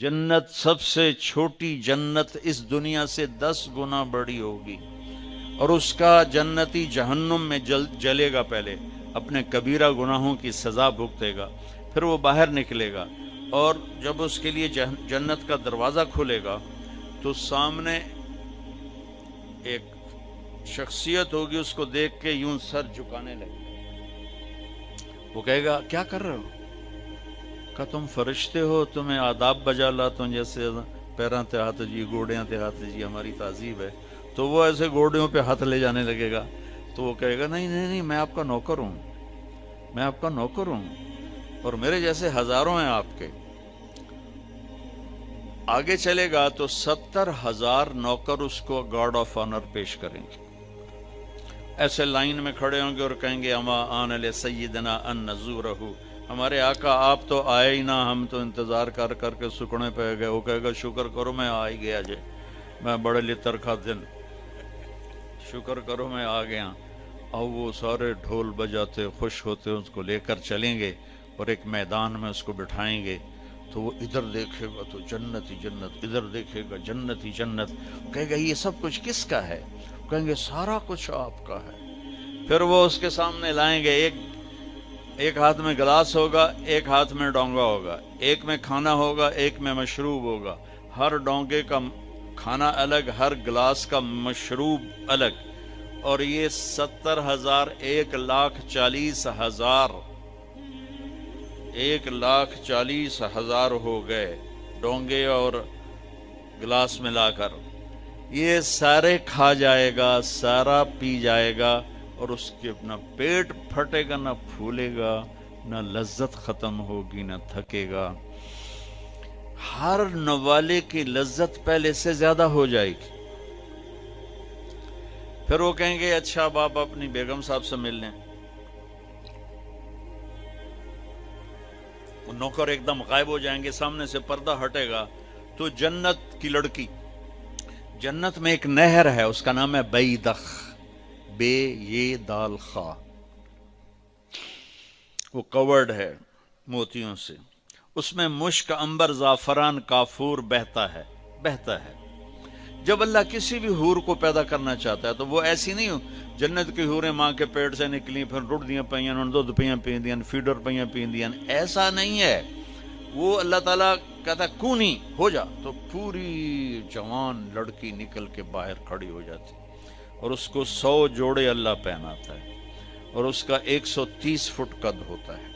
جنت سب سے چھوٹی جنت اس دنیا سے 10 گنا بڑی ہوگی، اور اس کا جنتی جہنم میں جلے گا، پہلے اپنے کبیرہ گناہوں کی سزا بھگتے گا، پھر وہ باہر نکلے گا، اور جب اس کے لیے جنت کا دروازہ کھلے گا تو سامنے ایک شخصیت ہوگی، اس کو دیکھ کے یوں سر جھکانے لگے، وہ کہے گا کیا کر رہے ہو؟ کہ تم فرشتے ہو، تمہیں آداب بجا لاتا ہوں، جیسے پیراں تے ہاتھ جی، گوڑیاں تے ہاتھ جی، ہماری تہذیب ہے، تو وہ ایسے گوڑیوں پہ ہاتھ لے جانے لگے گا، تو وہ کہے گا نہیں نہیں نہیں، میں آپ کا نوکر ہوں، میں آپ کا نوکر ہوں، اور میرے جیسے ہزاروں ہیں آپ کے۔ آگے چلے گا تو 70,000 نوکر اس کو گارڈ آف آنر پیش کریں گے، ایسے لائن میں کھڑے ہوں گے اور کہیں گے اما آن لسیدنا ان نزورہ، ہمارے آقا آپ تو آئے ہی نہ، ہم تو انتظار کر کر کے سکڑے پہ گئے۔ وہ کہے گا شکر کرو میں آ ہی گیا جے، میں بڑے لتر کھا دن، شکر کرو میں آ گیا۔ اور وہ سارے ڈھول بجاتے خوش ہوتے اس کو لے کر چلیں گے، اور ایک میدان میں اس کو بٹھائیں گے، تو وہ ادھر دیکھے گا تو جنت ہی جنت، ادھر دیکھے گا جنت ہی جنت، کہے گا یہ سب کچھ کس کا ہے؟ کہیں گے سارا کچھ آپ کا ہے۔ پھر وہ اس کے سامنے لائیں گے، ایک ہاتھ میں گلاس ہوگا، ایک ہاتھ میں ڈونگا ہوگا، ایک میں کھانا ہوگا، ایک میں مشروب ہوگا، ہر ڈونگے کا کھانا الگ، ہر گلاس کا مشروب الگ، اور یہ 70,000 1,40,000 1,40,000 ہو گئے ڈونگے اور گلاس ملا کر۔ یہ سارے کھا جائے گا، سارا پی جائے گا، اور اس کے نہ پیٹ پھٹے گا، نہ پھولے گا، نہ لذت ختم ہوگی، نہ تھکے گا، ہر نوالے کی لذت پہلے سے زیادہ ہو جائے گی۔ پھر وہ کہیں گے اچھا اب آپ اپنی بیگم صاحب سے مل لیں، وہ نوکر ایک دم غائب ہو جائیں گے، سامنے سے پردہ ہٹے گا تو جنت کی لڑکی، جنت میں ایک نہر ہے، اس کا نام ہے بیدخ، بے یہ دال خا، وہ کورڈ ہے موتیوں سے، اس میں مشک، عنبر، زعفران، کافور بہتا ہے۔ جب اللہ کسی بھی حور کو پیدا کرنا چاہتا ہے تو وہ ایسی نہیں ہو، جنت کی حوریں ماں کے پیٹ سے نکلی، پھر رڑ دیاں پئیاں، انہوں دودھ پیاں پیندیاں، فیڈر پیاں پیندیاں، ایسا نہیں ہے۔ وہ اللہ تعالیٰ کہتا ہے کونی ہو جا، تو پوری جوان لڑکی نکل کے باہر کھڑی ہو جاتی، اور اس کو 100 جوڑے اللہ پہناتا ہے، اور اس کا 130 فٹ قد ہوتا ہے۔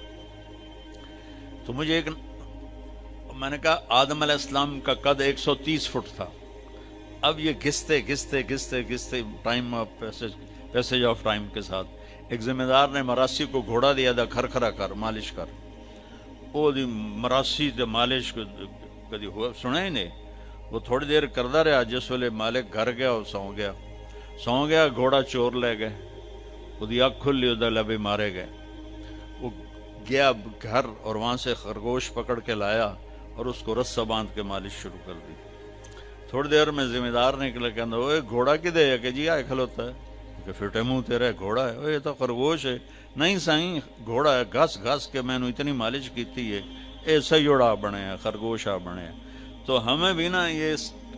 تو میں نے کہا آدم علیہ السلام کا قد 130 فٹ تھا، اب یہ گھستے time of passage of time کے ساتھ، ایک ذمہ دار نے مراسی کو گھوڑا دیا تھا، کھر کر مالش کر، وہ مراسی تے مالش کدی ہوا سنا ہی نہیں، وہ تھوڑی دیر کردہ رہا، جس ویلے مالک گھر گیا وہ سو گیا، گھوڑا چور لے گئے، وہ اکھ کھلی، ادھر لبے مارے گئے۔ وہ گیا گھر اور وہاں سے خرگوش پکڑ کے لایا اور اس کو رسہ باندھ کے مالش شروع کر دی۔ تھوڑی دیر میں ذمہ دار نکلے، کہنا وہ گھوڑا کدے ہے؟ کہ جی آئے کھلوتا ہے، کہ فٹے منہ تیرا گھوڑا ہے، یہ تو خرگوش ہے۔ نہیں سائیں گھوڑا ہے، گھس کے میں نے اتنی مالش کیتی ہے، ایسا جوڑا بنے ہیں، خرگوش آ بنے ہیں۔ تو ہمیں بھی نا یہ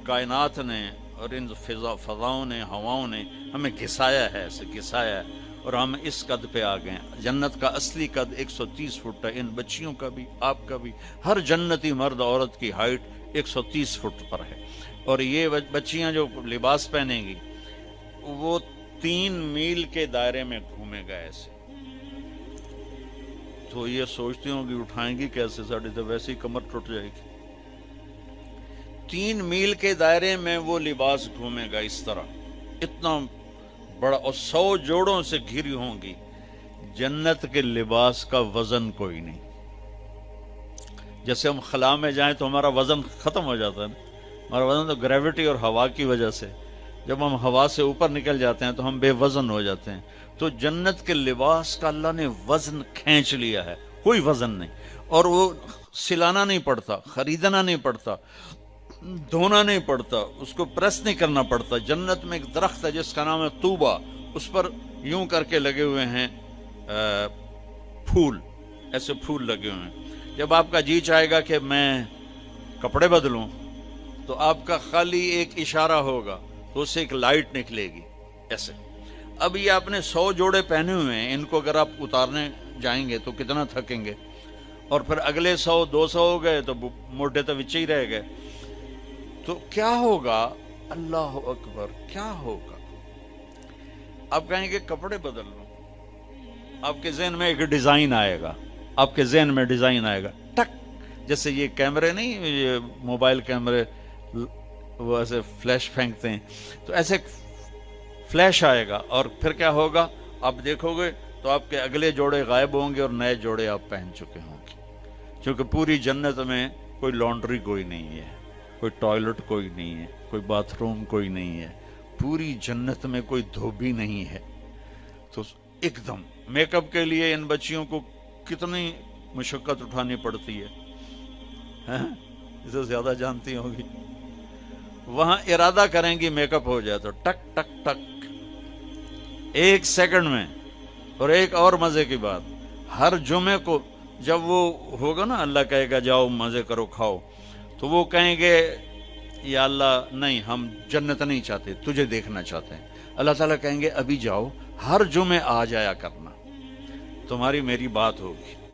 کائنات نے اور ان فضاؤں نے، ہواؤں نے ہمیں گھسایا ہے، ایسے گھسایا ہے، اور ہم اس قد پہ آ گئے ہیں۔ جنت کا اصلی قد 130 فٹ ہے، ان بچیوں کا بھی، آپ کا بھی، ہر جنتی مرد عورت کی ہائٹ 130 فٹ پر ہے، اور یہ بچیاں جو لباس پہنیں گی وہ 3 میل کے دائرے میں گھومے گا ایسے۔ تو یہ سوچتی ہوں کہ اٹھائیں گی کیسے، ساڑی تو ویسے ہی کمر ٹوٹ جائے گی۔ 3 میل کے دائرے میں وہ لباس گھومے گا اس طرح، اتنا بڑا، اور 100 جوڑوں سے گھری ہوں گی۔ جنت کے لباس کا وزن کوئی نہیں، جیسے ہم خلا میں جائیں تو ہمارا وزن ختم ہو جاتا ہے نا، ہمارا وزن تو گریوٹی اور ہوا کی وجہ سے، جب ہم ہوا سے اوپر نکل جاتے ہیں تو ہم بے وزن ہو جاتے ہیں۔ تو جنت کے لباس کا اللہ نے وزن کھینچ لیا ہے، کوئی وزن نہیں، اور وہ سلانا نہیں پڑتا، خریدنا نہیں پڑتا، دھونا نہیں پڑتا، اس کو پریس نہیں کرنا پڑتا۔ جنت میں ایک درخت ہے جس کا نام ہے طوبہ، اس پر یوں کر کے لگے ہوئے ہیں پھول، ایسے پھول لگے ہوئے ہیں۔ جب آپ کا جی چاہے گا کہ میں کپڑے بدلوں، تو آپ کا خالی ایک اشارہ ہوگا تو اس سے ایک لائٹ نکلے گی ایسے۔ اب یہ آپ نے 100 جوڑے پہنے ہوئے ہیں، ان کو اگر آپ اتارنے جائیں گے تو کتنا تھکیں گے، اور پھر اگلے 100 200 ہو گئے تو موٹے تو وچے ہی رہ گئے۔ تو کیا ہوگا؟ اللہ اکبر، کیا ہوگا؟ آپ کہیں گے کپڑے بدل لوں، آپ کے ذہن میں ایک ڈیزائن آئے گا، آپ کے ذہن میں ڈیزائن آئے گا، ٹک، جیسے یہ کیمرے نہیں، یہ موبائل کیمرے وہ ایسے فلیش پھینکتے ہیں، تو ایسے فلیش آئے گا، اور پھر کیا ہوگا؟ آپ دیکھو گے تو آپ کے اگلے جوڑے غائب ہوں گے اور نئے جوڑے آپ پہن چکے ہوں گے، کیونکہ پوری جنت میں کوئی لانڈری کوئی نہیں ہے، کوئی ٹوائلٹ کوئی نہیں ہے، کوئی باتھ روم کوئی نہیں ہے، پوری جنت میں کوئی دھوبی نہیں ہے۔ تو ایک دم میک اپ کے لیے ان بچیوں کو کتنی مشقت اٹھانی پڑتی ہے، اسے زیادہ جانتی ہوگی۔ وہاں ارادہ کریں گی میک اپ ہو جائے تو ٹک ٹک ٹک، 1 سیکنڈ میں۔ اور ایک اور مزے کی بات، ہر جمعے کو جب وہ ہوگا نا، اللہ کہے گا جاؤ مزے کرو کھاؤ، تو وہ کہیں گے یا اللہ نہیں، ہم جنت نہیں چاہتے، تجھے دیکھنا چاہتے ہیں۔ اللہ تعالیٰ کہیں گے ابھی جاؤ، ہر جمعے آ جایا کرنا، تمہاری میری بات ہوگی۔